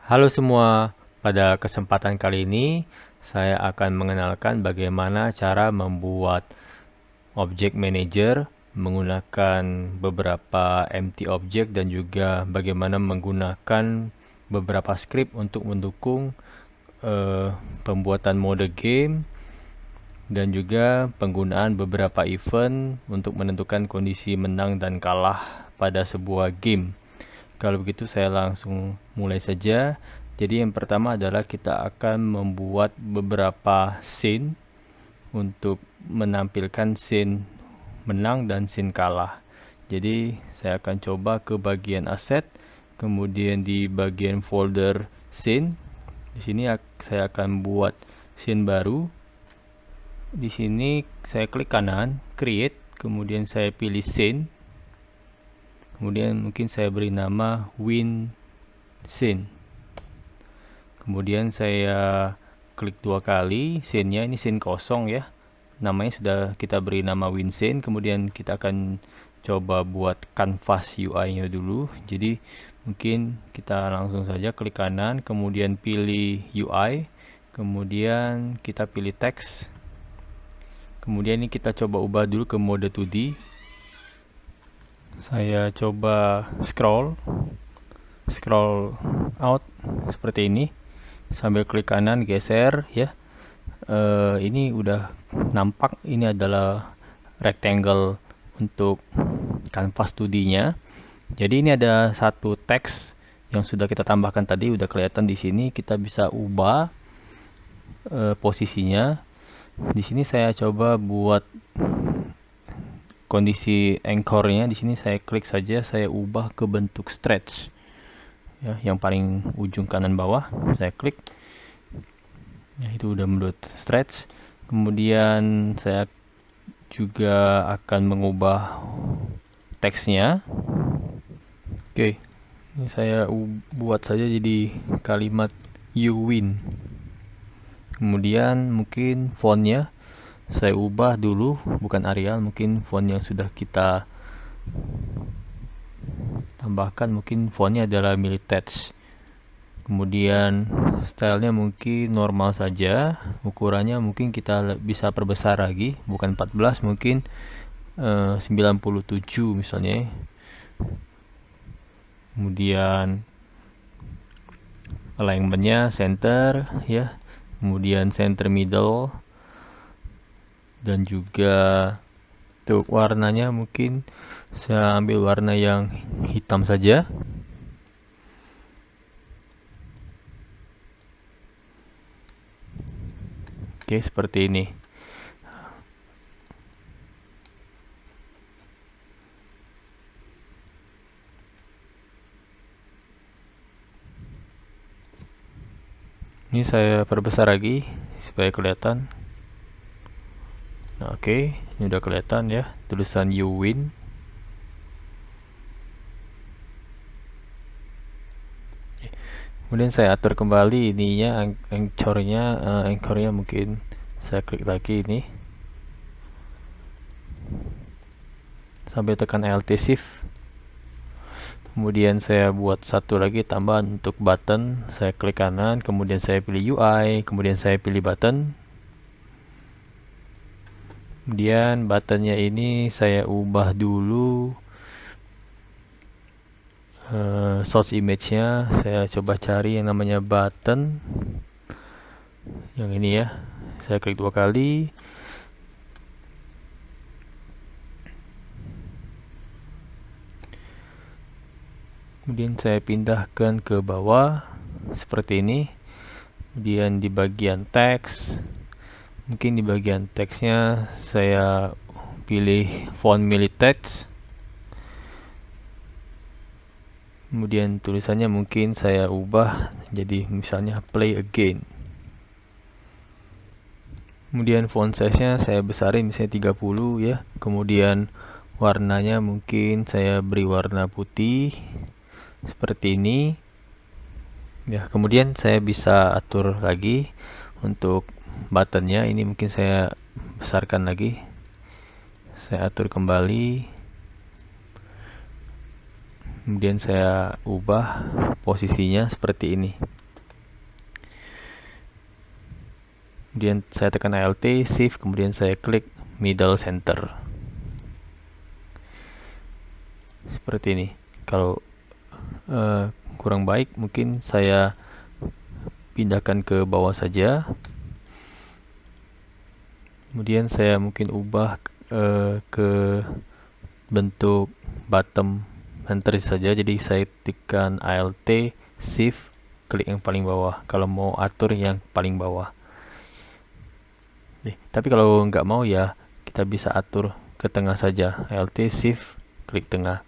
Halo semua, pada kesempatan kali ini saya akan mengenalkan bagaimana cara membuat object manager menggunakan beberapa empty object dan juga bagaimana menggunakan beberapa script untuk mendukung pembuatan mode game dan juga penggunaan beberapa event untuk menentukan kondisi menang dan kalah pada sebuah game. Kalau begitu saya langsung mulai saja. Jadi yang pertama adalah kita akan membuat beberapa scene untuk menampilkan scene menang dan scene kalah. Jadi saya akan coba ke bagian aset, kemudian di bagian folder scene. Di sini saya akan buat scene baru. Di sini saya klik kanan, create, kemudian saya pilih scene. Kemudian mungkin saya beri nama win scene. Kemudian saya klik 2 kali scene-nya, ini scene kosong ya. Namanya sudah kita beri nama win scene. Kemudian kita akan coba buat canvas UI-nya dulu. Jadi mungkin kita langsung saja klik kanan, kemudian pilih UI, kemudian kita pilih teks. Kemudian ini kita coba ubah dulu ke mode 2D. Saya coba scroll out seperti ini sambil klik kanan, geser ya. Ini udah nampak, ini adalah rectangle untuk kanvas 2D-nya. Jadi ini ada satu teks yang sudah kita tambahkan tadi, udah kelihatan di sini. Kita bisa ubah posisinya. Di sini saya coba buat kondisi anchornya. Di sini saya klik saja, saya ubah ke bentuk stretch ya, yang paling ujung kanan bawah saya klik ya, itu udah menurut stretch. Kemudian saya juga akan mengubah teksnya. Oke, ini saya buat saja jadi kalimat you win. Kemudian mungkin fontnya saya ubah dulu, bukan Arial, mungkin font yang sudah kita tambahkan, mungkin fontnya adalah Militex. Kemudian stylenya mungkin normal saja, ukurannya mungkin kita bisa perbesar lagi, bukan 14, mungkin 97 misalnya. Kemudian alignmentnya center ya, kemudian center middle, dan juga untuk warnanya mungkin saya ambil warna yang hitam saja. Oke, seperti ini. Ini saya perbesar lagi supaya kelihatan. Nah, oke, ini udah kelihatan ya tulisan you win. Kemudian saya atur kembali ininya, anchornya mungkin saya klik lagi ini sampai tekan Alt Shift. Kemudian saya buat satu lagi tambahan untuk button, saya klik kanan, kemudian saya pilih UI, kemudian saya pilih button. Kemudian buttonnya ini saya ubah dulu source image-nya. Saya coba cari yang namanya button yang ini ya. Saya klik 2 kali. Kemudian saya pindahkan ke bawah seperti ini. Kemudian di bagian teks, mungkin di bagian teksnya saya pilih font Militex. Kemudian tulisannya mungkin saya ubah jadi misalnya play again. Kemudian font size-nya saya besarin misalnya 30 ya. Kemudian warnanya mungkin saya beri warna putih seperti ini. Ya, kemudian saya bisa atur lagi untuk buttonnya. Ini mungkin saya besarkan lagi. Saya atur kembali. Kemudian saya ubah posisinya seperti ini. Kemudian saya tekan Alt, Shift, kemudian saya klik middle center. Seperti ini. Kalau kurang baik, mungkin saya pindahkan ke bawah saja. Kemudian saya mungkin ubah ke bentuk bottom center saja. Jadi saya tekan Alt, Shift, klik yang paling bawah. Kalau mau atur yang paling bawah. Tapi kalau nggak mau ya kita bisa atur ke tengah saja. Alt, Shift, klik tengah.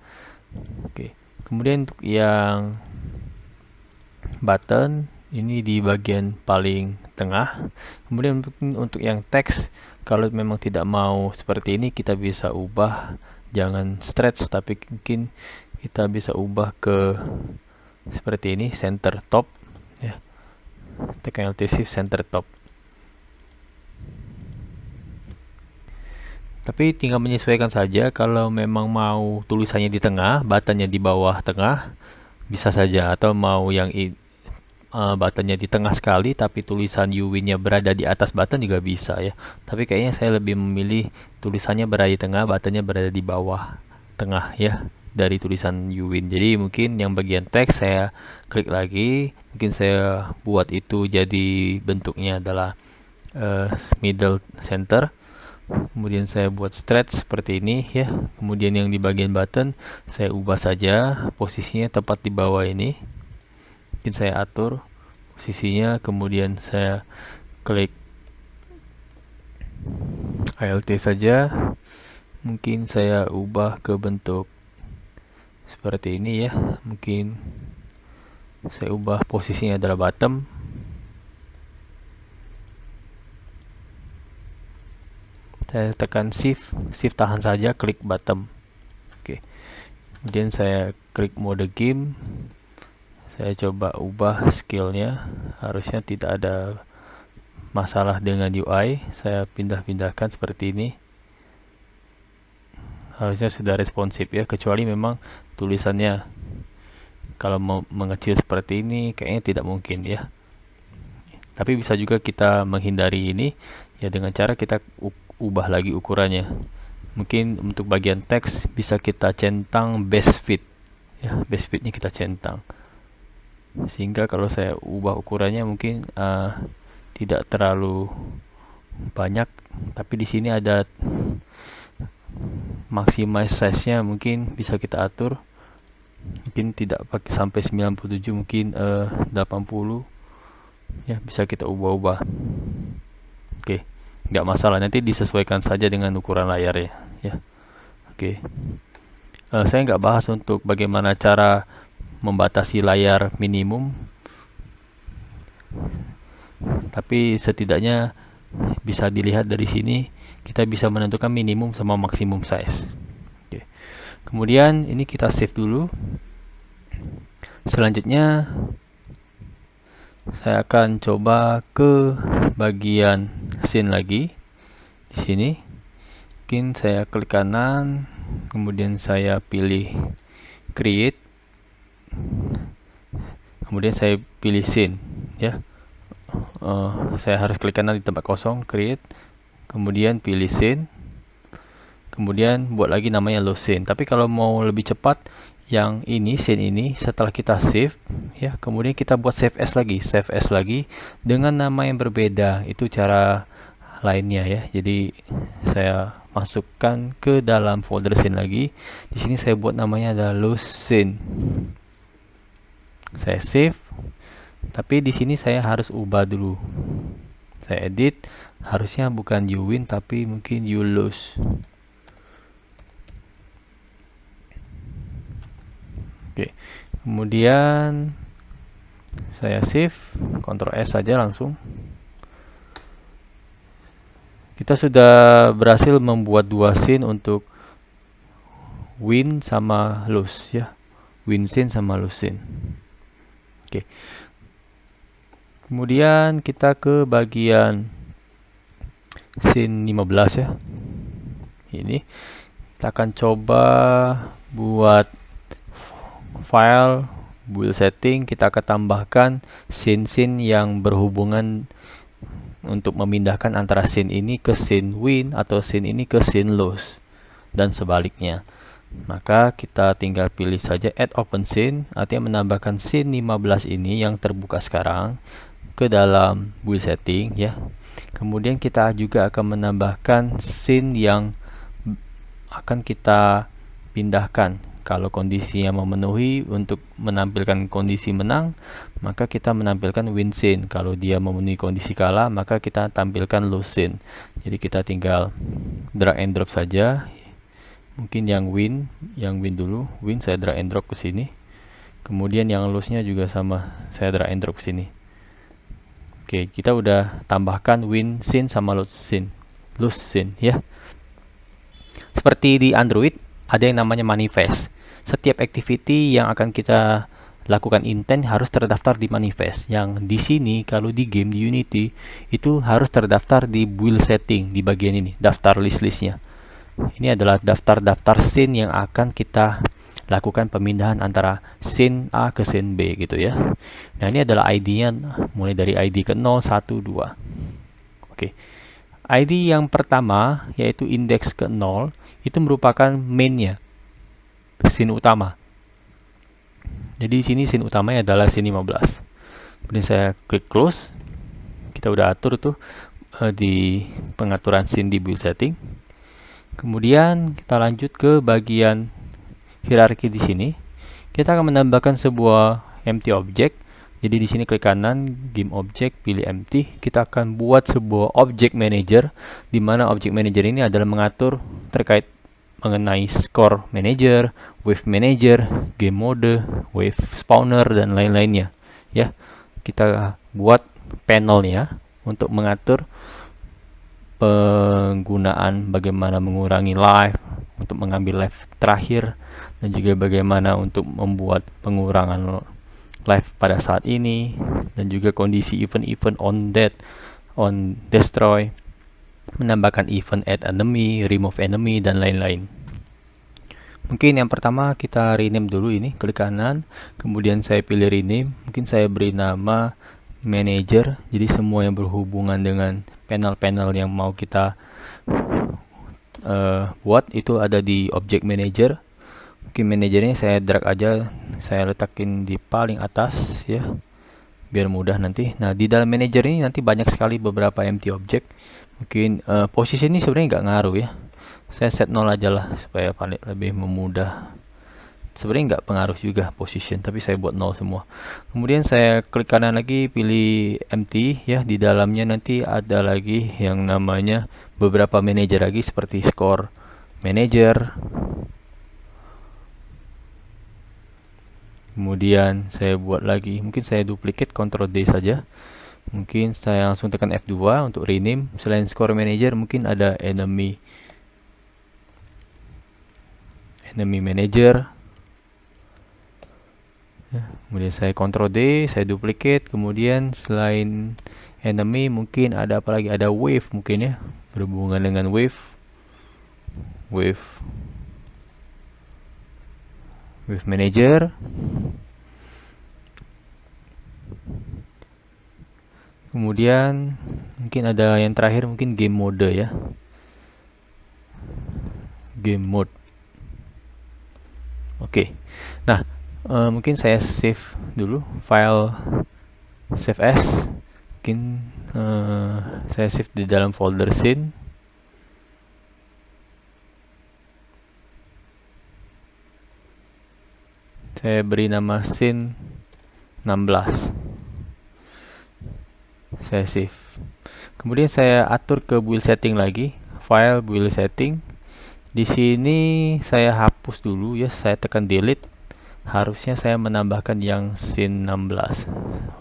Oke. Kemudian untuk yang button ini di bagian paling tengah. Kemudian untuk yang teks, kalau memang tidak mau seperti ini, kita bisa ubah, jangan stretch, tapi mungkin kita bisa ubah ke seperti ini, center top ya. Tekan Alt, Shift, center top. Tapi tinggal menyesuaikan saja. Kalau memang mau tulisannya di tengah, buttonnya di bawah tengah, bisa saja. Atau mau yang buttonnya di tengah sekali, tapi tulisan Uwin-nya berada di atas button juga bisa ya. Tapi kayaknya saya lebih memilih tulisannya berada di tengah, buttonnya berada di bawah tengah ya, dari tulisan Uwin. Jadi mungkin yang bagian teks saya klik lagi. Mungkin saya buat itu jadi bentuknya adalah middle center. Kemudian saya buat stretch seperti ini ya. Kemudian yang di bagian button saya ubah saja posisinya tepat di bawah ini. Mungkin saya atur posisinya, kemudian saya klik Alt saja. Mungkin saya ubah ke bentuk seperti ini ya. Mungkin saya ubah posisinya adalah bottom. Saya tekan Shift, tahan saja, klik bottom. Oke. Kemudian saya klik mode game. Saya coba ubah skillnya, harusnya tidak ada masalah dengan UI. Saya pindah-pindahkan seperti ini. Harusnya sudah responsif ya, kecuali memang tulisannya kalau mau mengecil seperti ini kayaknya tidak mungkin ya. Tapi bisa juga kita menghindari ini ya dengan cara kita ubah lagi ukurannya. Mungkin untuk bagian teks bisa kita centang base fit ya, base fitnya kita centang, sehingga kalau saya ubah ukurannya mungkin tidak terlalu banyak. Tapi di sini ada maximize size-nya, mungkin bisa kita atur. Mungkin tidak pakai sampai 97, mungkin 80 ya, bisa kita ubah-ubah. Oke. Nggak masalah, nanti disesuaikan saja dengan ukuran layar ya. Oke. Saya nggak bahas untuk bagaimana cara membatasi layar minimum, tapi setidaknya bisa dilihat dari sini kita bisa menentukan minimum sama maksimum size. Oke. Kemudian ini kita save dulu. Selanjutnya saya akan coba ke bagian scene lagi. Di sini mungkin saya klik kanan, kemudian saya pilih create, kemudian saya pilih scene ya. Saya harus klik kanan di tempat kosong, create, kemudian pilih scene, kemudian buat lagi namanya load scene. Tapi kalau mau lebih cepat, yang ini scene ini setelah kita save ya, kemudian kita buat save as lagi dengan nama yang berbeda. Itu cara lainnya ya. Jadi saya masukkan ke dalam folder scene lagi. Di sini saya buat namanya adalah load scene. Saya save. Tapi di sini saya harus ubah dulu. Saya edit, harusnya bukan you win tapi mungkin you lose. Oke, kemudian saya save, Ctrl S saja langsung. Kita sudah berhasil membuat dua scene untuk win sama lose ya, win scene sama lose scene. Oke, kemudian kita ke bagian scene 15 ya. Ini kita akan coba buat file build setting. Kita akan tambahkan scene-scene yang berhubungan untuk memindahkan antara scene ini ke scene win atau scene ini ke scene lose dan sebaliknya. Maka kita tinggal pilih saja add open scene, artinya menambahkan scene 15 ini yang terbuka sekarang ke dalam build setting ya. Kemudian kita juga akan menambahkan scene yang akan kita pindahkan. Kalau kondisinya memenuhi untuk menampilkan kondisi menang, maka kita menampilkan win scene. Kalau dia memenuhi kondisi kalah, maka kita tampilkan lose scene. Jadi kita tinggal drag and drop saja. Mungkin yang win dulu, win saya drag and drop ke sini. Kemudian yang lose-nya juga sama, saya drag and drop ke sini. Oke, kita udah tambahkan win scene sama lose scene ya. Seperti di Android, ada yang namanya manifest. Setiap activity yang akan kita lakukan intent harus terdaftar di manifest. Yang di sini kalau di game di Unity itu harus terdaftar di build setting di bagian ini, daftar list-listnya. Ini adalah daftar-daftar scene yang akan kita lakukan pemindahan antara scene A ke scene B gitu ya. Nah, ini adalah ID-nya mulai dari ID ke 0, 1, 2. Oke. ID yang pertama yaitu indeks ke 0 itu merupakan main-nya, scene utama. Jadi di sini scene utamanya adalah scene 15. Kemudian saya klik close. Kita udah atur tuh di pengaturan scene di build setting. Kemudian kita lanjut ke bagian hierarki di sini. Kita akan menambahkan sebuah empty object. Jadi di sini klik kanan, game object, pilih empty. Kita akan buat sebuah object manager, di mana object manager ini adalah mengatur terkait mengenai score manager, wave manager, game mode, wave spawner dan lain-lainnya. Ya, kita buat panelnya untuk mengatur penggunaan bagaimana mengurangi live untuk mengambil live terakhir dan juga bagaimana untuk membuat pengurangan live pada saat ini dan juga kondisi event-event on death, on destroy, menambahkan event add enemy, remove enemy dan lain-lain. Mungkin yang pertama kita rename dulu ini, klik kanan, kemudian saya pilih rename, mungkin saya beri nama manager. Jadi semua yang berhubungan dengan panel-panel yang mau kita buat itu ada di object manager. Mungkin manajernya saya drag aja, saya letakin di paling atas ya, biar mudah nanti. Nah, di dalam manager ini nanti banyak sekali beberapa empty object. Mungkin posisi ini sebenarnya nggak ngaruh ya, saya set 0 aja lah supaya paling lebih memudah. Sebenarnya nggak pengaruh juga position, tapi saya buat 0 semua. Kemudian saya klik kanan lagi, pilih empty ya. Di dalamnya nanti ada lagi yang namanya beberapa manager lagi seperti score manager. Kemudian saya buat lagi, mungkin saya duplicate, Ctrl D saja. Mungkin saya langsung tekan F2 untuk rename. Selain score manager mungkin ada enemy manager. Ya, kemudian saya Ctrl D, saya duplicate. Kemudian selain enemy mungkin ada apa lagi? Ada wave mungkin ya, berhubungan dengan wave manager. Kemudian mungkin ada yang terakhir, mungkin game mode ya, game mode. Oke. Nah, mungkin saya save dulu file save as. Mungkin saya save di dalam folder scene. Saya beri nama scene 16. Saya save. Kemudian saya atur ke build setting lagi, file build setting. Di sini saya hapus dulu ya, saya tekan delete. Harusnya saya menambahkan yang scene 16.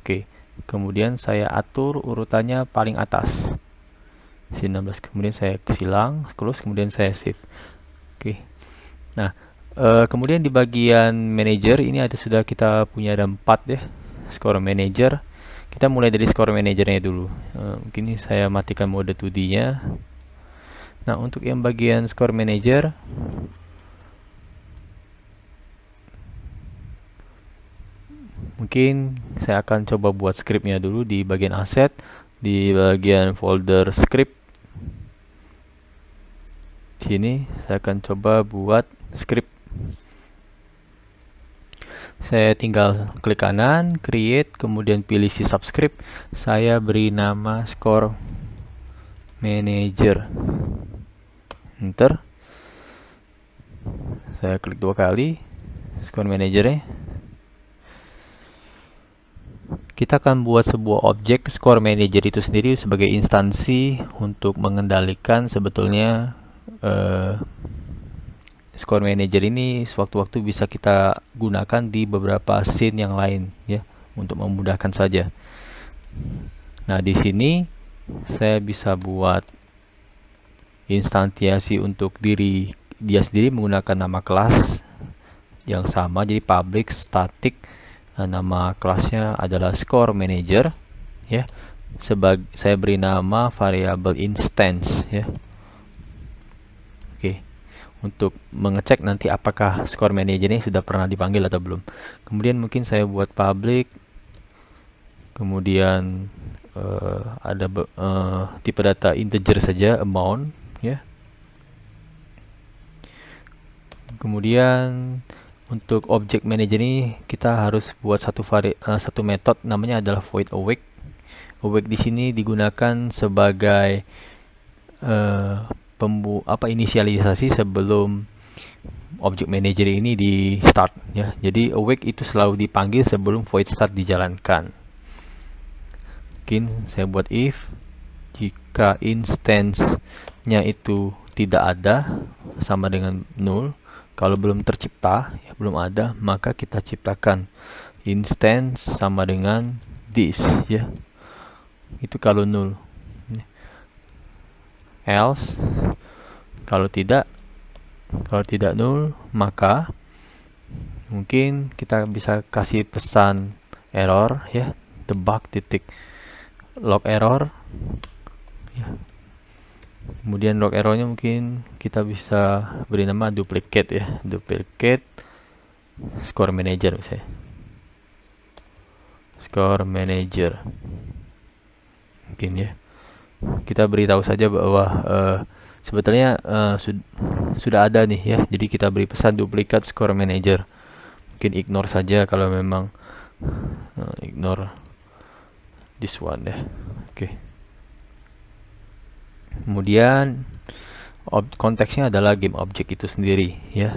Oke. Kemudian saya atur urutannya paling atas, scene 16. Kemudian saya silang, close, kemudian saya save. Oke. Nah, kemudian di bagian manager ini sudah kita punya ada 4 ya, score manager. Kita mulai dari score manajernya dulu. Mungkin ini saya matikan mode 2D-nya. Nah, untuk yang bagian score manager, mungkin saya akan coba buat scriptnya dulu di bagian asset. di bagian folder script. Sini saya akan coba buat script. Saya tinggal klik kanan, create, kemudian pilih si subscript. Saya beri nama score manager. Enter. Saya klik 2 kali score manager-nya. Kita akan buat sebuah objek score manager itu sendiri sebagai instansi untuk mengendalikan sebetulnya score manager ini sewaktu-waktu bisa kita gunakan di beberapa scene yang lain ya, untuk memudahkan saja. Nah, di sini saya bisa buat instansiasi untuk diri dia sendiri menggunakan nama kelas yang sama, jadi public static. Nama kelasnya adalah score manager ya. Saya beri nama variable instance ya. Oke. Untuk mengecek nanti apakah score manager ini sudah pernah dipanggil atau belum. Kemudian mungkin saya buat public. Kemudian ada tipe data integer saja, amount ya. Kemudian untuk object manager ini kita harus buat satu metode, namanya adalah void awake. Awake di sini digunakan sebagai inisialisasi sebelum object manager ini di start ya. Jadi awake itu selalu dipanggil sebelum void start dijalankan. Mungkin saya buat if jika instance-nya itu tidak ada sama dengan null. Kalau belum tercipta, ya, belum ada, maka kita ciptakan instance sama dengan this ya. Itu kalau null. Else kalau tidak null, maka mungkin kita bisa kasih pesan error ya, debug titik log error ya. Kemudian log errornya mungkin kita bisa beri nama duplicate ya, duplicate score manager misalnya, score manager mungkin ya. Kita beritahu saja bahwa sebetulnya sudah ada nih ya, jadi kita beri pesan duplicate score manager. Mungkin ignore saja kalau memang ignore this one ya. Oke. Kemudian konteksnya adalah game object itu sendiri ya.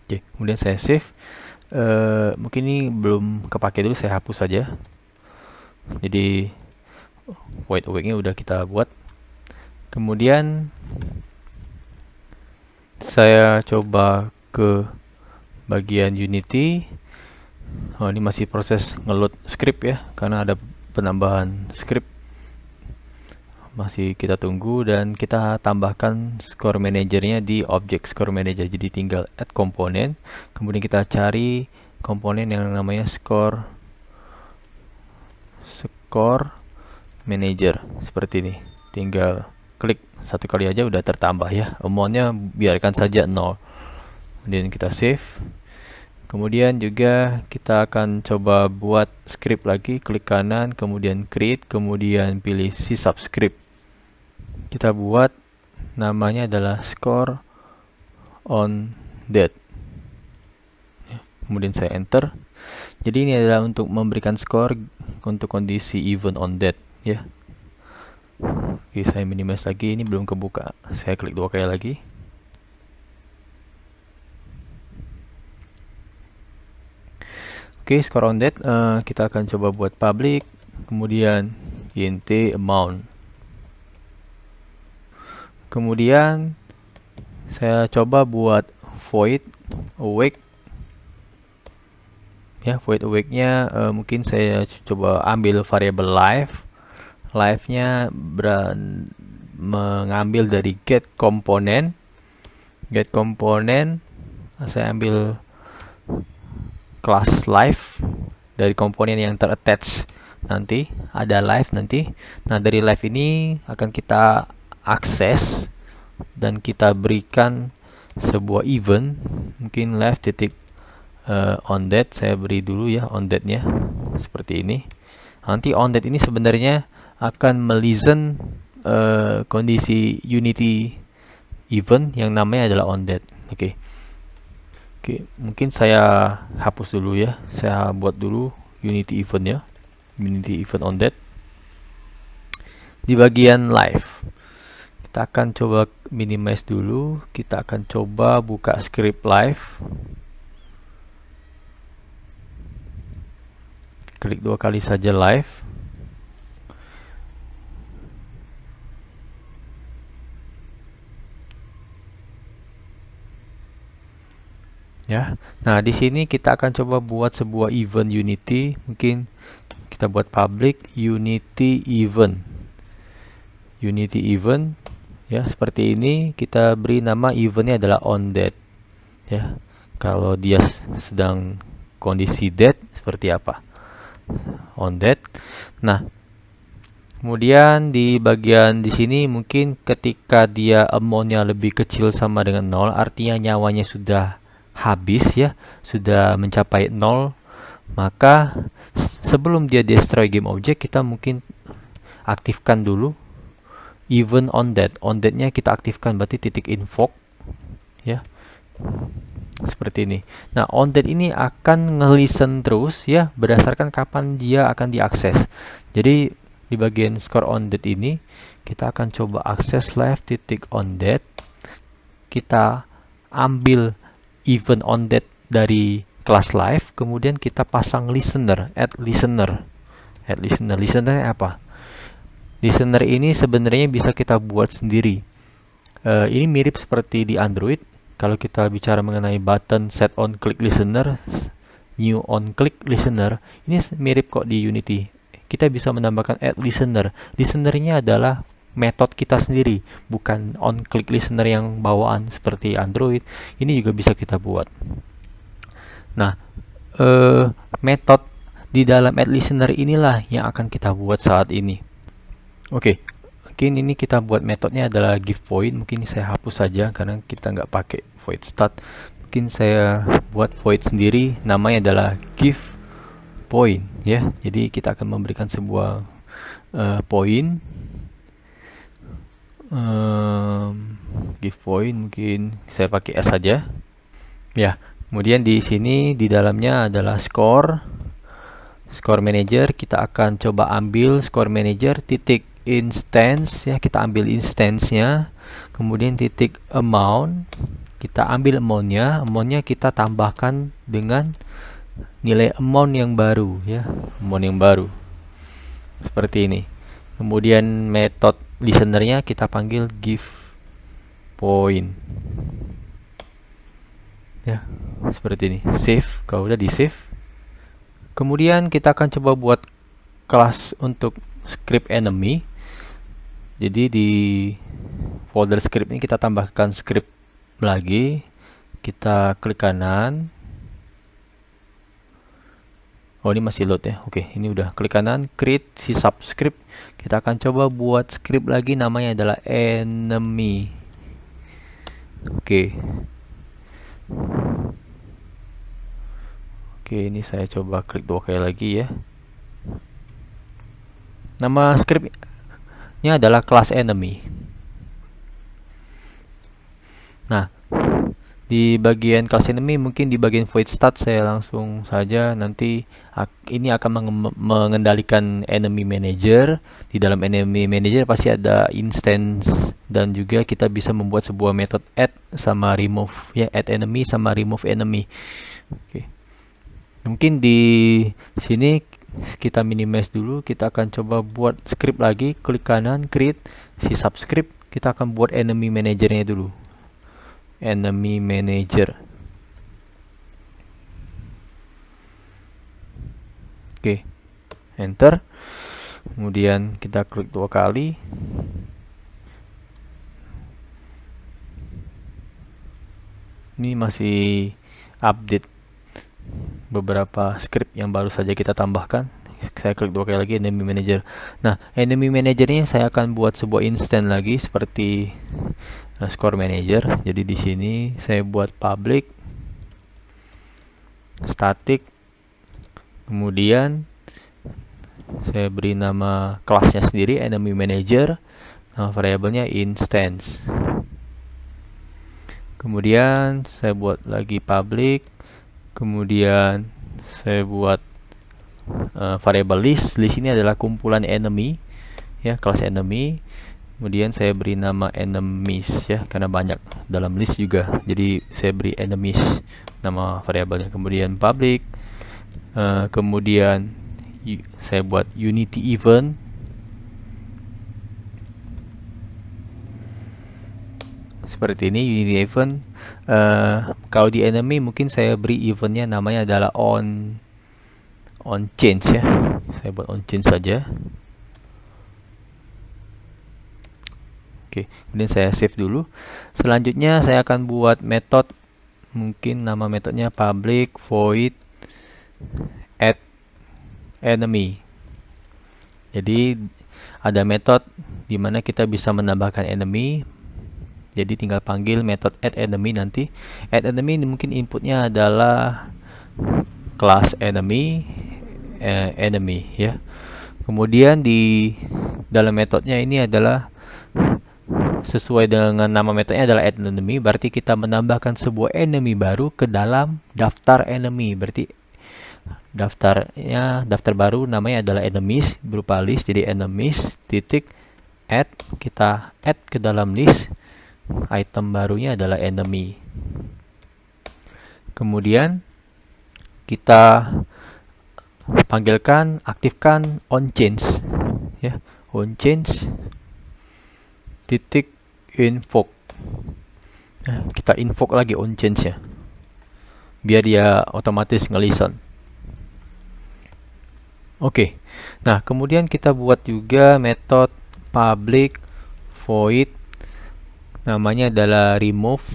Oke, kemudian saya save. Mungkin ini belum kepake dulu, saya hapus saja. Jadi void awake-nya udah kita buat. Kemudian saya coba ke bagian Unity. Oh, ini masih proses ngeload script ya, karena ada penambahan script. Masih kita tunggu, dan kita tambahkan score manajernya di object score manager. Jadi tinggal add komponen, kemudian kita cari komponen yang namanya score manager seperti ini. Tinggal klik satu kali aja udah tertambah ya. Amount-nya biarkan saja 0. Kemudian kita save. Kemudian juga kita akan coba buat script lagi, klik kanan, kemudian create, kemudian pilih si subscript. Kita buat namanya adalah score on dead. Kemudian saya enter. Jadi ini adalah untuk memberikan skor untuk kondisi even on dead ya. Oke, saya minimize lagi, ini belum kebuka. Saya klik 2 kali lagi. Oke, score on dead kita akan coba buat public, kemudian int amount. Kemudian saya coba buat void awake ya. Void awake-nya mungkin saya coba ambil variable live-nya mengambil dari get komponen. Saya ambil kelas live dari komponen yang terattach, nanti ada live nanti. Nah, dari live ini akan kita akses dan kita berikan sebuah event, mungkin live titik onDate saya beri dulu ya onDate-nya seperti ini. Nanti onDate ini sebenarnya akan melisten kondisi Unity event yang namanya adalah onDate. Oke, mungkin saya hapus dulu ya. Saya buat dulu Unity event-nya, Unity event onDate. Di bagian live, kita akan coba minimize dulu. Kita akan coba buka script live. Klik 2 kali saja live. Ya. Nah, di sini kita akan coba buat sebuah event Unity. Mungkin kita buat public Unity event. Unity event ya, seperti ini. Kita beri nama eventnya adalah onDate ya. Kalau dia sedang kondisi date seperti apa? onDate. Nah, kemudian di bagian di sini mungkin ketika dia amount-nya lebih kecil sama dengan 0, artinya nyawanya sudah habis ya, sudah mencapai 0, maka sebelum dia destroy game object, kita mungkin aktifkan dulu event onDate. onDate-nya kita aktifkan, berarti titik invoke ya, seperti ini. Nah, onDate ini akan nge-listen terus ya, berdasarkan kapan dia akan diakses. Jadi di bagian score onDate ini kita akan coba akses live titik onDate. Kita ambil event onDate dari kelas live, kemudian kita pasang listener, add listener. Listener apa? Listener ini sebenarnya bisa kita buat sendiri. Ini mirip seperti di Android. Kalau kita bicara mengenai button set on click listener, new on click listener, ini mirip kok di Unity. Kita bisa menambahkan add listener. Listenernya adalah metode kita sendiri, bukan on click listener yang bawaan seperti Android. Ini juga bisa kita buat. Nah, metode di dalam add listener inilah yang akan kita buat saat ini. Oke, mungkin ini kita buat metodenya adalah give void. Mungkin saya hapus saja karena kita nggak pakai void start. Mungkin saya buat void sendiri, namanya adalah give point ya. Jadi kita akan memberikan sebuah point. Give point, mungkin saya pakai S saja ya. Kemudian di sini di dalamnya adalah score manager. Kita akan coba ambil score manager titik instance ya, kita ambil instance-nya, kemudian titik amount, kita ambil amount-nya kita tambahkan dengan nilai amount yang baru ya, amount yang baru seperti ini. Kemudian metode listener-nya kita panggil give point ya, seperti ini. Save, kalau udah di save. Kemudian kita akan coba buat kelas untuk script enemy. Jadi di folder script ini kita tambahkan script lagi. Kita klik kanan. Oh, ini masih load ya. Oke, ini udah. Klik kanan, create si subscript. Kita akan coba buat script lagi, namanya adalah enemy. Oke. Oke, ini saya coba klik 2 kali lagi ya. Nama scriptnya adalah class enemy. Nah, di bagian class enemy, mungkin di bagian void start saya langsung saja. Nanti ini akan mengendalikan enemy manager. Di dalam enemy manager pasti ada instance, dan juga kita bisa membuat sebuah metode add sama remove ya, add enemy sama remove enemy. Oke. Mungkin di sini kita minimize dulu. Kita akan coba buat script lagi. Klik kanan, create si subscript. Kita akan buat enemy manajernya dulu. Enemy manager. Oke, enter. Kemudian kita klik 2 kali. Ini masih update beberapa script yang baru saja kita tambahkan. Saya klik 2 kali lagi, enemy manager. Nah, enemy manager ini saya akan buat sebuah instance lagi seperti score manager. Jadi di sini saya buat public static, kemudian saya beri nama kelasnya sendiri enemy manager, nama variabelnya instance. Kemudian saya buat lagi public, kemudian saya buat variabel list. List ini adalah kumpulan enemy, ya, kelas enemy. Kemudian saya beri nama enemies, ya, karena banyak dalam list juga, jadi saya beri enemies nama variabelnya. Kemudian public, kemudian saya buat unity event. Seperti ini unity event. Kalau di enemy mungkin saya beri eventnya namanya adalah on change, ya. Saya buat on change saja. Oke, kemudian saya save dulu. Selanjutnya saya akan buat metode, mungkin nama metodenya public void add enemy. Jadi ada metode di mana kita bisa menambahkan enemy. Jadi tinggal panggil metode add enemy nanti. Add enemy ini mungkin inputnya adalah kelas enemy, enemy, ya. Kemudian di dalam metodenya ini adalah sesuai dengan nama metodenya adalah add enemy, berarti kita menambahkan sebuah enemy baru ke dalam daftar enemy. Berarti daftar baru namanya adalah enemies berupa list. Jadi enemies titik add, kita add ke dalam list, item barunya adalah enemy. Kemudian kita panggilkan, aktifkan on change, ya, on change titik invoke. Nah, kita invoke lagi on change, ya, biar dia otomatis nge-listen. Oke. Nah, kemudian kita buat juga metode public void, namanya adalah remove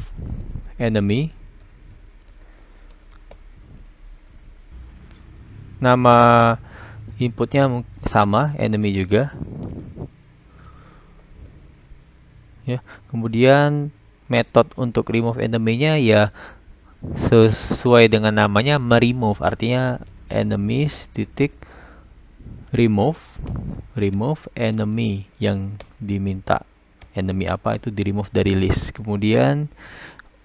enemy. Nama inputnya sama, enemy juga, ya. Kemudian metode untuk remove enemy-nya ya sesuai dengan namanya, meremove, artinya enemies titik remove enemy yang diminta. Enemy apa itu di remove dari list. Kemudian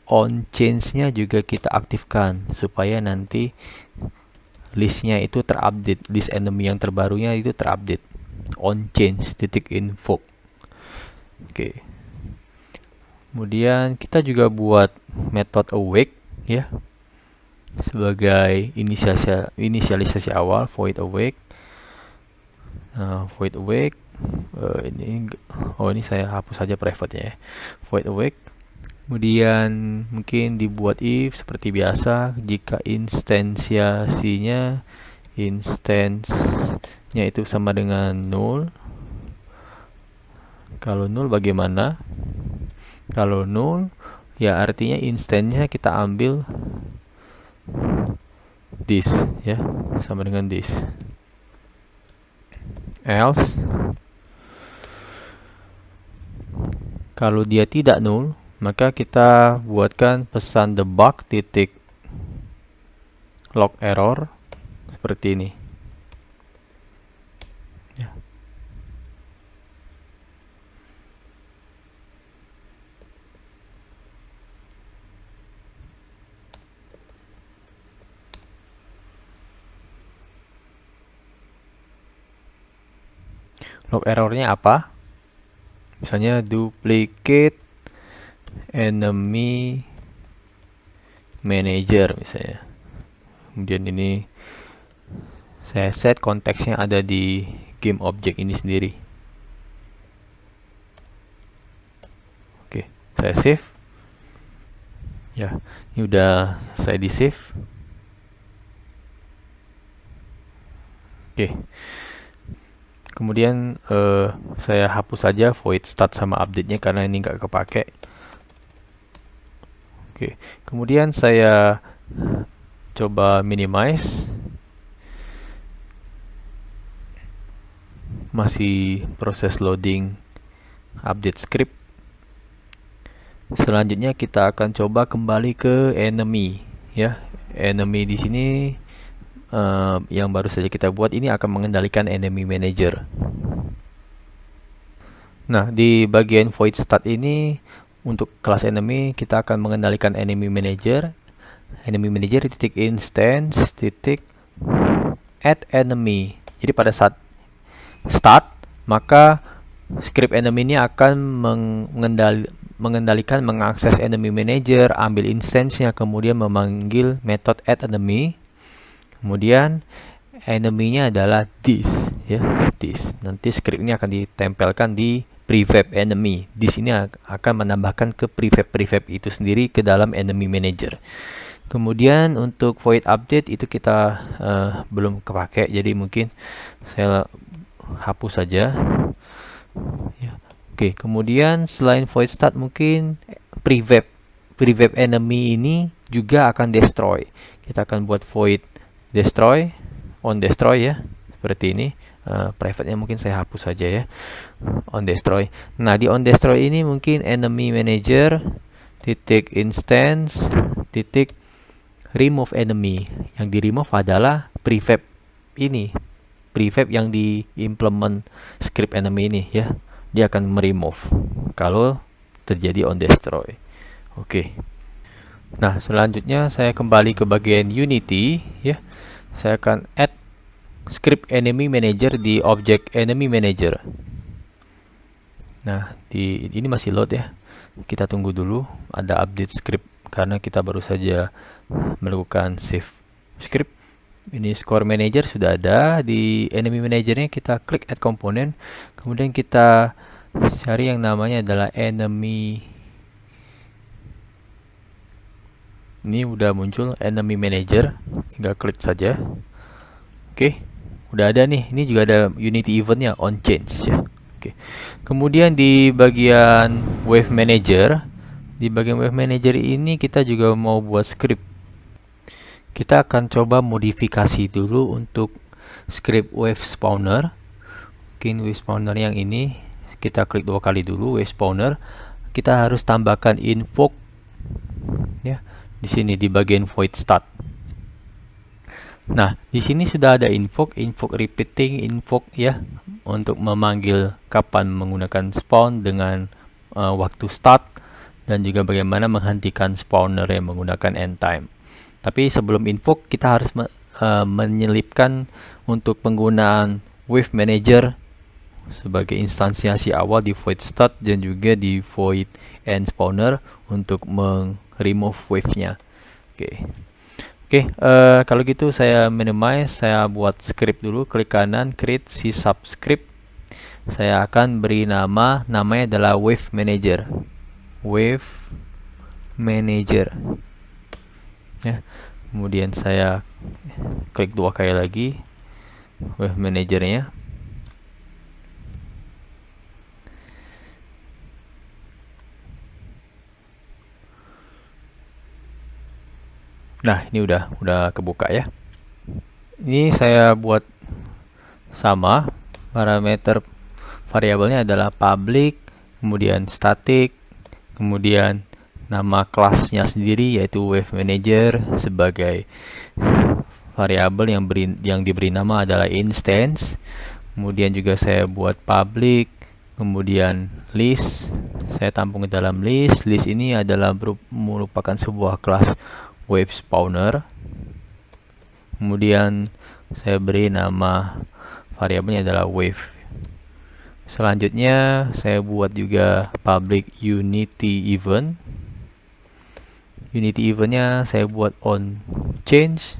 on change-nya juga kita aktifkan supaya nanti listnya itu terupdate, list enemy yang terbarunya itu terupdate. On change titik invoke. Oke. Kemudian kita juga buat metode awake, ya, sebagai inisialisasi awal, void awake. Void awake, ini saya hapus saja private-nya, ya. Void awake. Kemudian mungkin dibuat if seperti biasa, jika instansinya itu sama dengan null. Kalau null bagaimana? Kalau null, ya artinya instansinya kita ambil this, ya, sama dengan this. Else, kalau dia tidak null, maka kita buatkan pesan debug titik log error seperti ini, ya. Log errornya apa? Misalnya duplicate enemy manager misalnya. Kemudian ini saya set konteksnya ada di game object ini sendiri. Oke, saya save. Ya, ini udah saya di save. Oke. Kemudian saya hapus saja void start sama update-nya karena ini nggak kepake. Oke, kemudian saya coba minimize. Masih proses loading update script. Selanjutnya kita akan coba kembali ke enemy, ya. enemy di sini yang baru saja kita buat ini akan mengendalikan enemy manager. Nah, di bagian void start ini untuk kelas enemy kita akan mengendalikan enemy manager. Enemy manager titik instance titik add enemy. Jadi pada saat start maka script enemy ini akan mengendalikan mengakses enemy manager, ambil instance-nya, kemudian memanggil method add enemy. Kemudian enemy-nya adalah this, ya, this. Nanti script ini akan ditempelkan di prefab enemy. Di sini akan menambahkan ke prefab itu sendiri ke dalam enemy manager. Kemudian untuk void update itu kita belum kepake, jadi mungkin saya hapus saja. Ya. Oke, kemudian selain void start mungkin prefab enemy ini juga akan destroy. Kita akan buat void destroy, on destroy ya, seperti ini. Private-nya mungkin saya hapus saja ya, on destroy. Nah, di on destroy ini mungkin enemy manager titik instance titik remove enemy. Yang di remove adalah prefab ini, prefab yang diimplement script enemy ini ya, dia akan meremove kalau terjadi on destroy. Oke. Nah, selanjutnya saya kembali ke bagian Unity ya. Saya akan add script enemy manager di object enemy manager. Nah, ini masih load ya. Kita tunggu dulu ada update script karena kita baru saja melakukan save script. Ini score manager sudah ada di enemy manajernya. Kita klik add component, kemudian kita cari yang namanya adalah enemy. Ini udah muncul enemy manager, tinggal klik saja. Oke, udah ada nih. Ini juga ada Unity eventnya on change ya. Oke. Kemudian di bagian wave manager, ini kita juga mau buat script. Kita akan coba modifikasi dulu untuk script wave spawner. Mungkin wave spawner yang ini kita klik 2 kali dulu wave spawner. Kita harus tambahkan invoke ya. Di sini di bagian void start. Nah, di sini sudah ada invoke repeating invoke ya, untuk memanggil kapan menggunakan spawn dengan waktu start, dan juga bagaimana menghentikan spawner yang menggunakan end time. Tapi sebelum invoke kita harus menyelipkan untuk penggunaan wave manager sebagai instansiasi awal di void start dan juga di void end spawner untuk remove wave-nya. Oke, kalau gitu saya minimize, saya buat script dulu, klik kanan, create si subscript. Saya akan beri namanya adalah wave manager. Wave manager. Ya. Kemudian saya klik 2 kali lagi wave manajernya. Nah, ini udah kebuka ya. Ini saya buat sama, parameter variabelnya adalah public, kemudian static, kemudian nama kelasnya sendiri yaitu wave manager sebagai variabel yang diberi nama adalah instance. Kemudian juga saya buat public, kemudian list, saya tampung ke dalam list. List ini adalah merupakan sebuah kelas wave spawner. Kemudian saya beri nama variabelnya adalah wave. Selanjutnya saya buat juga public Unity event. Unity eventnya saya buat on change.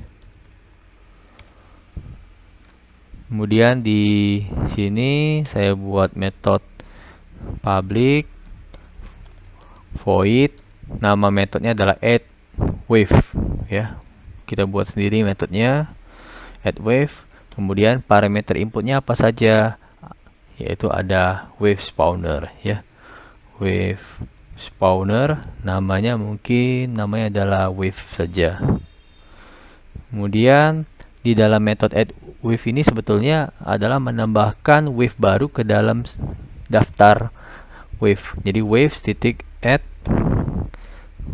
Kemudian di sini saya buat metode public void, nama metodenya adalah add wave ya. Kita buat sendiri metodenya add wave. Kemudian parameter inputnya apa saja, yaitu ada wave spawner ya. Wave spawner namanya adalah wave saja. Kemudian di dalam metode add wave ini sebetulnya adalah menambahkan wave baru ke dalam daftar wave. Jadi waves titik add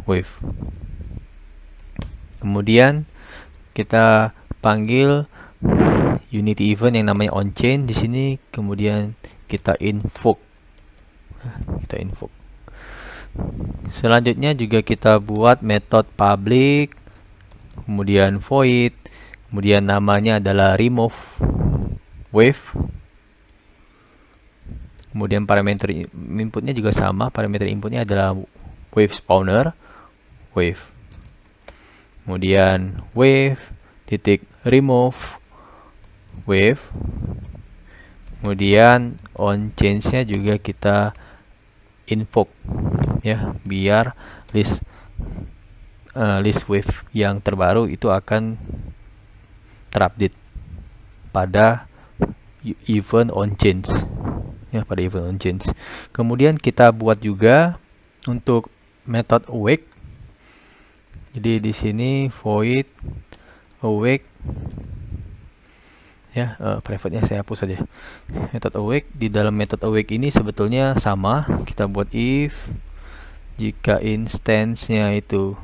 wave. Kemudian kita panggil Unity event yang namanya onChain di sini, kemudian kita invoke. Selanjutnya juga kita buat metode public, kemudian void, kemudian namanya adalah remove wave. Kemudian parameter inputnya juga sama, parameter inputnya adalah wave spawner, wave. Kemudian wave titik remove wave. Kemudian on change-nya juga kita invoke ya, biar list wave yang terbaru itu akan terupdate pada event on change ya, pada event on change. Kemudian kita buat juga untuk method awake. Jadi di sini void awake ya, private-nya saya hapus saja. Method awake, di dalam method awake ini sebetulnya sama, kita buat if jika instance-nya itu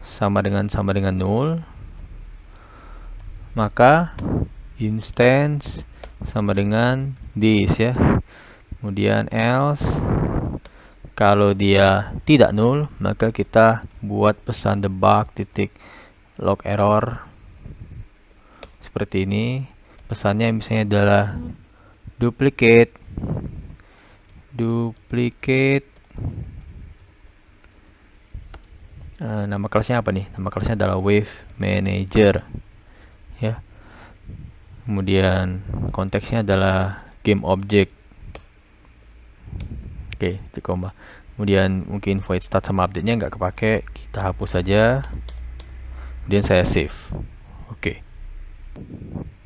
sama dengan null, maka instance sama dengan this ya. Kemudian else, kalau dia tidak null, maka kita buat pesan debug titik log error seperti ini. Pesannya misalnya adalah duplicate nama kelasnya apa nih? Nama kelasnya adalah wave manager ya. Kemudian konteksnya adalah game object. Oke, titik koma. Kemudian mungkin void start sama update-nya nggak kepake, kita hapus saja. Kemudian saya save. Oke.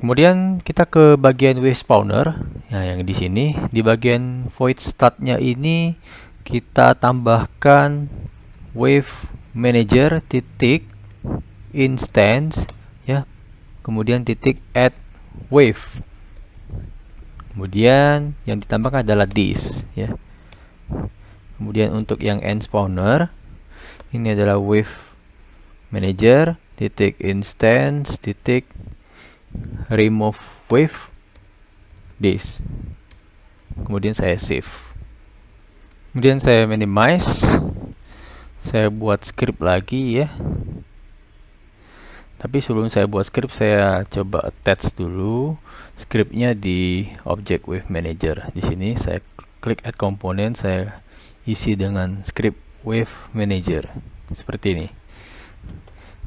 Kemudian kita ke bagian wave spawner. Nah, yang di sini di bagian void start-nya ini kita tambahkan wave manager titik instance ya. Kemudian titik add wave. Kemudian yang ditambahkan adalah this ya. Kemudian untuk yang end spawner ini adalah wave manager titik instance titik remove wave this. Kemudian saya save. Kemudian saya minimize. Saya buat script lagi ya. Tapi sebelum saya buat script, saya coba attach dulu scriptnya di object wave manager. Di sini saya klik add component, saya isi dengan script wave manager seperti ini.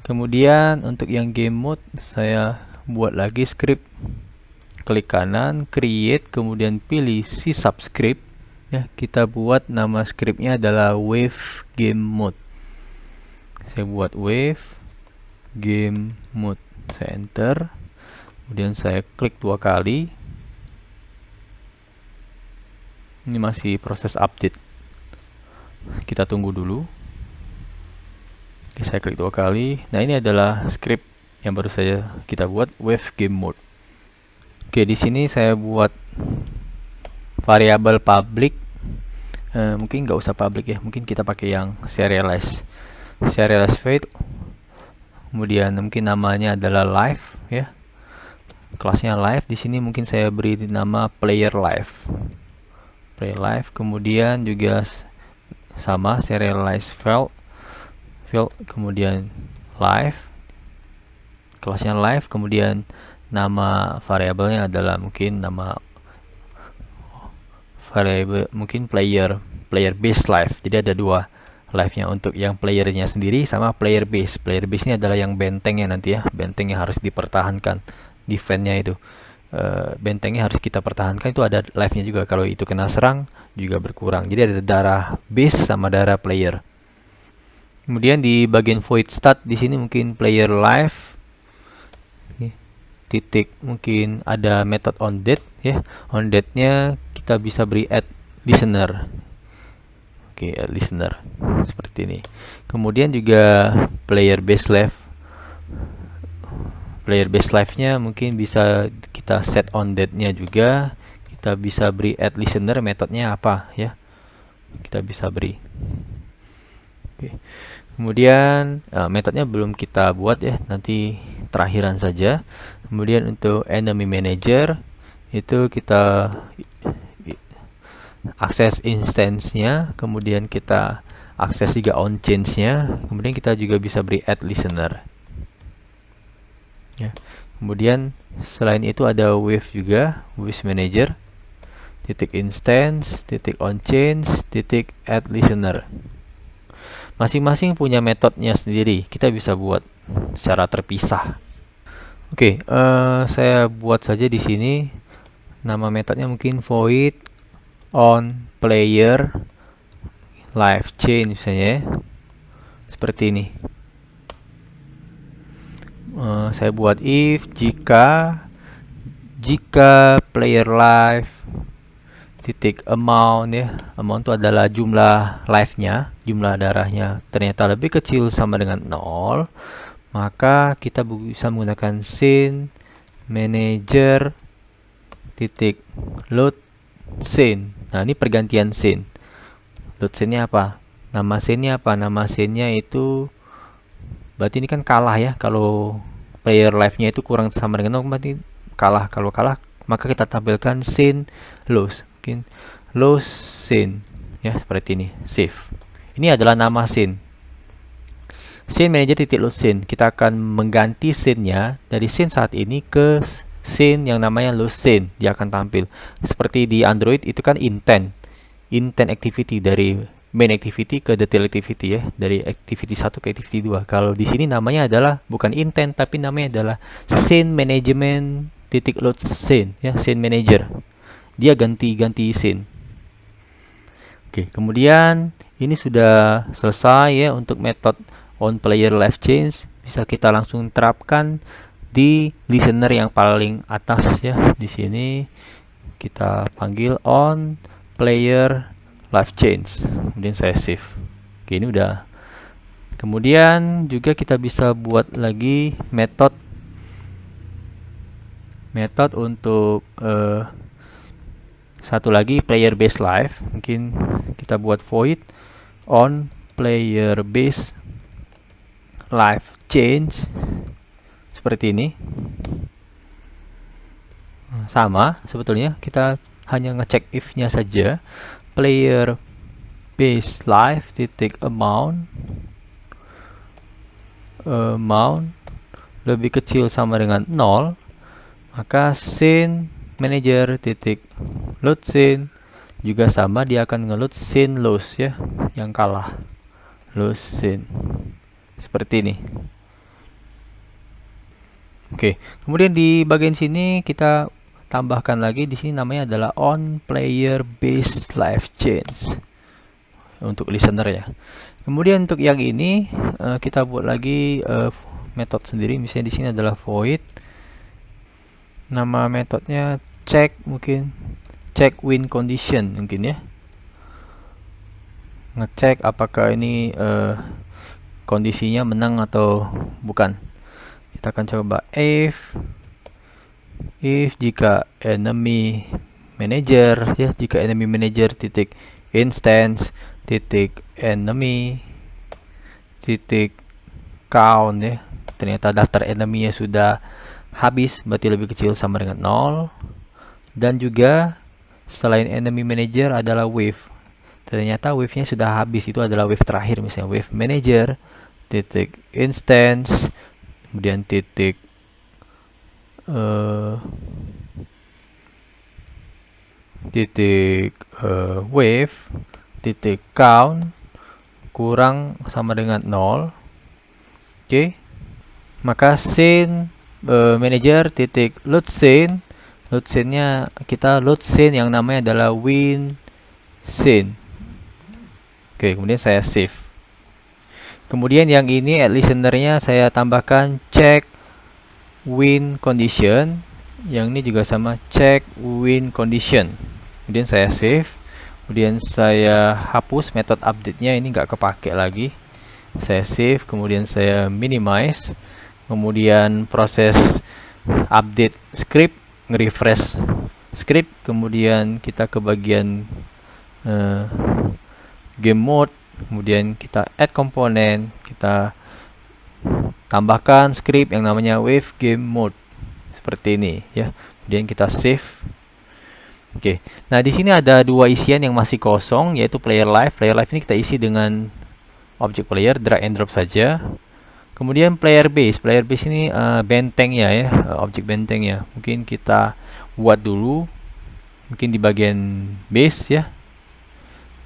Kemudian untuk yang game mode saya buat lagi script, klik kanan create, kemudian pilih si subscript ya. Kita buat nama scriptnya adalah wave game mode. Saya buat wave game mode, saya enter, kemudian saya klik 2 kali. Ini masih proses update, kita tunggu dulu. Oke, saya klik 2 kali. Nah, ini adalah script yang baru saja kita buat, wave game mode. Oke, di sini saya buat variabel public. Mungkin nggak usah public ya, mungkin kita pakai yang serialize fade. Kemudian mungkin namanya adalah live ya, kelasnya live. Di sini mungkin saya beri nama player live. Kemudian juga sama serialize field, kemudian live, kelasnya live. Kemudian nama variabelnya adalah mungkin nama variabel mungkin player base live. Jadi ada 2 live-nya, untuk yang playernya sendiri sama player base. Player base ini adalah yang bentengnya nanti ya, benteng yang harus dipertahankan, defense-nya itu bentengnya harus kita pertahankan, itu ada live-nya juga. Kalau itu kena serang juga berkurang. Jadi ada darah base sama darah player. Kemudian di bagian void start di sini mungkin player live titik, mungkin ada method on date ya. On date-nya kita bisa beri add listener. Oke, listener seperti ini. Kemudian juga player base live-nya mungkin bisa kita set on date-nya juga. Kita bisa beri add listener, metodenya apa ya, kita bisa beri. Oke. Kemudian metodenya belum kita buat ya, nanti terakhiran saja. Kemudian untuk enemy manager itu kita akses instance-nya, kemudian kita akses juga on change-nya, kemudian kita juga bisa beri add listener. Ya. Kemudian selain itu ada wave juga, wave manager, titik instance, titik on change, titik add listener. Masing-masing punya metodenya sendiri. Kita bisa buat secara terpisah. Oke, saya buat saja di sini. Nama metodnya mungkin void on player live change misalnya ya. Seperti ini. Saya buat if jika player live titik amount ya, amount itu adalah jumlah live-nya, jumlah darahnya ternyata lebih kecil sama dengan 0, maka kita bisa menggunakan scene manager titik load scene. Nah, ini pergantian scene. Load scene-nya apa? Nama scene-nya apa? Nama scene-nya itu berarti ini kan kalah ya. Kalau player live-nya itu kurang sama dengan 0, berarti kalah. Kalau kalah, maka kita tampilkan scene lose. Mungkin lose scene ya, seperti ini. Save. Ini adalah nama scene. Scene manager titik load scene. Kita akan mengganti scene-nya dari scene saat ini ke scene yang namanya load scene. Dia akan tampil seperti di Android itu kan intent activity, dari main activity ke detail activity ya, dari activity 1 ke activity 2. Kalau di sini namanya adalah bukan intent, tapi namanya adalah scene management titik load scene ya, scene manager. Dia ganti scene. Oke, kemudian ini sudah selesai ya untuk metode on player live change. Bisa kita langsung terapkan di listener yang paling atas ya. Di sini kita panggil on player live change. Kemudian saya save. Oke, ini udah. Kemudian juga kita bisa buat lagi metode untuk satu lagi player base live. Mungkin kita buat void on player base live change seperti ini. Sama sebetulnya, kita hanya ngecek if-nya saja. Player base live titik amount lebih kecil sama dengan 0, maka scene manager titik load scene juga sama, dia akan ngeload scene lose ya, yang kalah, lose scene seperti ini. Oke, kemudian di bagian sini kita tambahkan lagi, di sini namanya adalah on player base live change untuk listener ya. Kemudian untuk yang ini kita buat lagi metode sendiri. Misalnya di sini adalah void, nama metodenya check, mungkin check win condition mungkin ya, ngecek apakah ini kondisinya menang atau bukan. Kita akan coba if jika enemy manager ya, jika enemy manager titik instance titik enemy titik count ya, ternyata daftar enemy-nya sudah habis, berarti lebih kecil sama dengan 0. Dan juga selain enemy manager adalah wave, ternyata wave-nya sudah habis, itu adalah wave terakhir. Misalnya wave manager titik instance kemudian titik wave titik count kurang sama dengan 0. Oke, maka scene manager titik load scene, load scene-nya kita load scene yang namanya adalah win scene. Oke, kemudian saya save. Kemudian yang ini at listener-nya saya tambahkan check win condition, yang ini juga sama check win condition. Kemudian saya save. Kemudian saya hapus metode update-nya, ini nggak kepake lagi. Saya save, kemudian saya minimize, kemudian proses update script, nge-refresh script, kemudian kita ke bagian game mode, Kemudian kita add komponen, kita tambahkan script yang namanya wave game mode seperti ini ya. Kemudian kita save. Oke. Nah, di sini ada dua isian yang masih kosong, yaitu player live. Player live ini kita isi dengan objek player, drag and drop saja. Kemudian player base. Player base ini bentengnya ya, objek bentengnya. Mungkin kita buat dulu, mungkin di bagian base ya.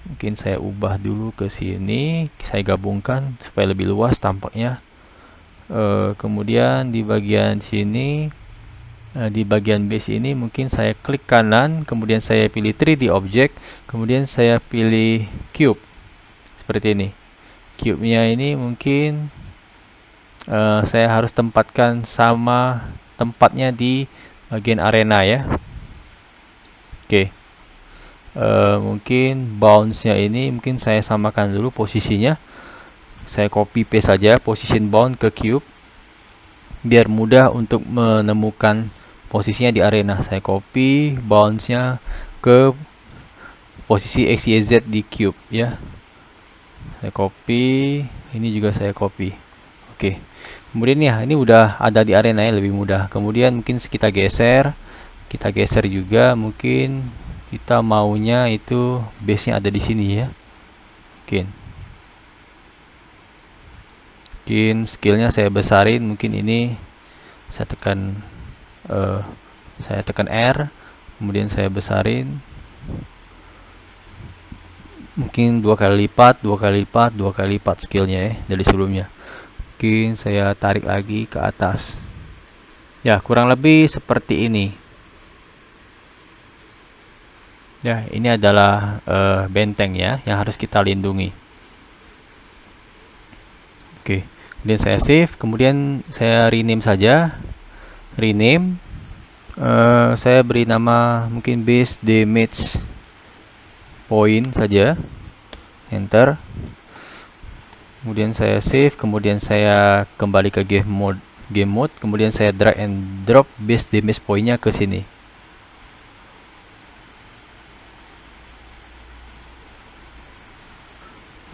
Mungkin saya ubah dulu ke sini, saya gabungkan supaya lebih luas tampaknya. Kemudian di bagian sini, di bagian base ini mungkin saya klik kanan, kemudian saya pilih 3D object, kemudian saya pilih cube seperti ini. Cube-nya ini mungkin saya harus tempatkan sama tempatnya di bagian arena ya. Oke. Mungkin bounce-nya ini mungkin saya samakan dulu posisinya. Saya copy paste saja position bound ke cube biar mudah untuk menemukan posisinya di arena. Saya copy bounce-nya ke posisi X, Y, Z di cube ya. Saya copy, ini juga saya copy. Oke. Kemudian ya, ini udah ada di arena ya, lebih mudah. Kemudian mungkin kita geser juga, mungkin kita maunya itu base-nya ada di sini ya. Mungkin skillnya saya besarin, mungkin ini saya tekan R, kemudian saya besarin, mungkin 2 kali lipat skillnya ya dari sebelumnya. Mungkin saya tarik lagi ke atas ya, kurang lebih seperti ini ya. Ini adalah benteng ya yang harus kita lindungi. Oke. Kemudian saya save, kemudian saya rename saja. Saya beri nama mungkin base damage point saja. Enter. Kemudian saya save, kemudian saya kembali ke game mode, kemudian saya drag and drop base damage point-nya ke sini.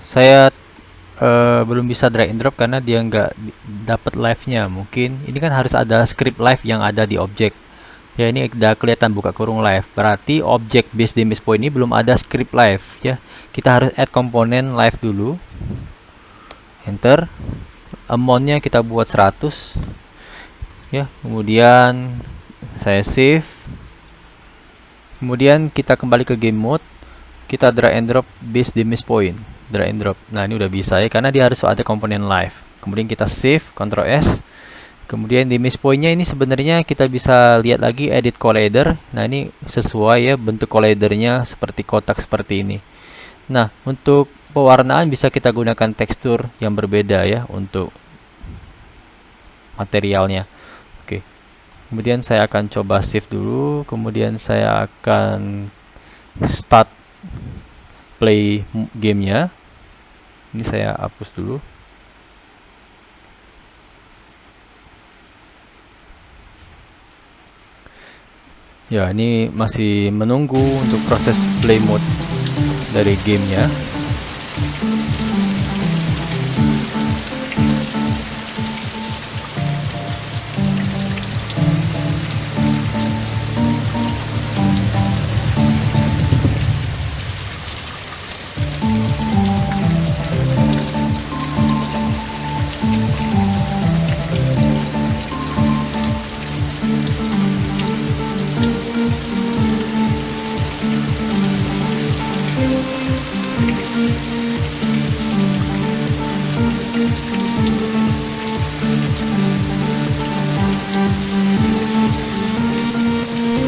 Saya belum bisa drag and drop karena dia nggak dapat live-nya. Mungkin ini kan harus ada script live yang ada di objek ya. Ini udah kelihatan buka kurung live, berarti objek base damage point ini belum ada script live ya. Kita harus add komponen live dulu. Enter. Amount-nya kita buat 100 ya. Kemudian saya save, kemudian kita kembali ke game mode, kita drag and drop base damage point, drag and drop. Nah, ini udah bisa ya karena dia harus ada komponen live. Kemudian kita save, Ctrl S. Kemudian damage point-nya ini sebenarnya kita bisa lihat lagi edit collider. Nah, ini sesuai ya, bentuk collidernya seperti kotak seperti ini. Nah, untuk pewarnaan bisa kita gunakan tekstur yang berbeda ya untuk materialnya. Oke. Kemudian saya akan coba save dulu, kemudian saya akan start play gamenya. Ini saya hapus dulu. Ya, ini masih menunggu untuk proses play mode dari gamenya.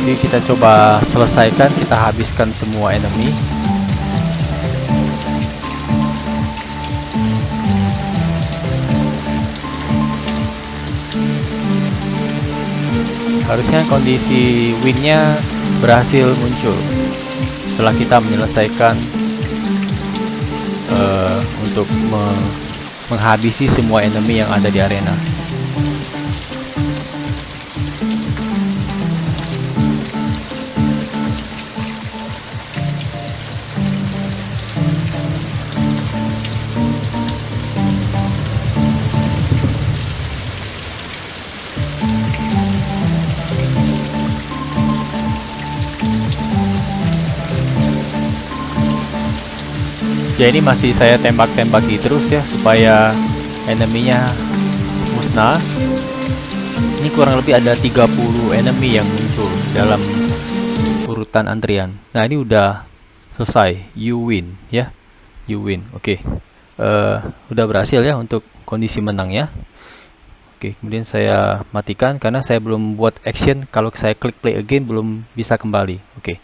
Jadi kita coba selesaikan, kita habiskan semua enemy. Harusnya kondisi win-nya berhasil muncul setelah kita menyelesaikan untuk menghabisi semua enemy yang ada di arena. Ya ini masih saya tembak-tembaki terus ya supaya eneminya musnah. Ini kurang lebih ada 30 enemy yang muncul dalam urutan antrian. Nah ini udah selesai, you win ya, you win. Oke. Udah berhasil ya untuk kondisi menang ya. Oke, kemudian saya matikan karena saya belum buat action. Kalau saya klik play again belum bisa kembali. Oke.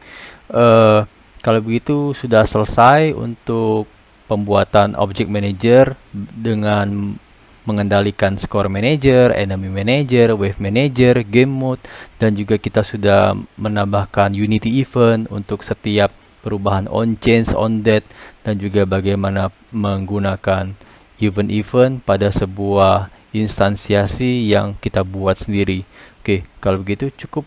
Kalau begitu sudah selesai untuk pembuatan object manager dengan mengendalikan score manager, enemy manager, wave manager, game mode, dan juga kita sudah menambahkan unity event untuk setiap perubahan on change, on dead, dan juga bagaimana menggunakan event-event pada sebuah instansiasi yang kita buat sendiri. Oke, kalau begitu cukup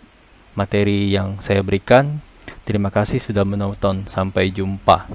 materi yang saya berikan. Terima kasih sudah menonton. Sampai jumpa.